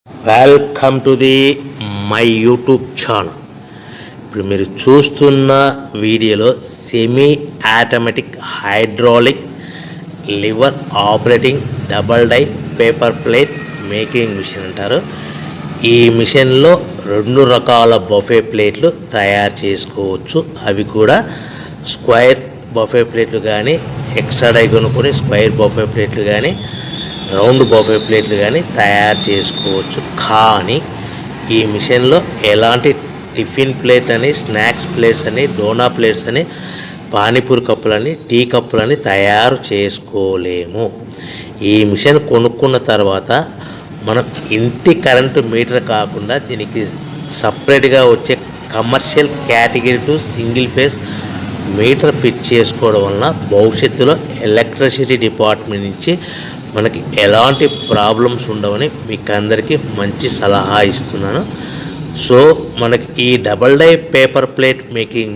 Welcome to the my YouTube channel. ఇప్పుడు మీరు చూస్తున్న వీడియోలో semi automatic hydraulic lever operating double die paper plate making machine అంటారు. ఈ మిషన్లో 2 రకాల బఫే ప్లేట్లు తయారు చేసుకోవచ్చు. అవి కూడా స్క్వేర్ బఫే ప్లేట్లు కానీ, ఎక్స్ట్రా డై కొనుక్కొని స్క్వేర్ బఫే ప్లేట్లు కానీ, రౌండ్ బఫే ప్లేట్లు కానీ తయారు చేసుకోవచ్చు. కానీ ఈ మిషన్లో ఎలాంటి టిఫిన్ ప్లేట్ అని, స్నాక్స్ ప్లేట్స్ అని, డోనా ప్లేట్స్ అని, పానీపూరి కప్పులని, టీ కప్పులని తయారు చేసుకోలేము. ఈ మిషన్ కొనుక్కున్న తర్వాత మనం ఇంటి కరెంటు మీటర్ కాకుండా దీనికి సపరేట్గా వచ్చే commercial category to single phase metre fit చేసుకోవడం వలన భవిష్యత్తులో ఎలక్ట్రిసిటీ డిపార్ట్మెంట్ నుంచి మనకి ఎలాంటి ప్రాబ్లమ్స్ ఉండవని మీకు అందరికీ మంచి సలహా ఇస్తున్నాను. సో మనకి ఈ double die paper plate making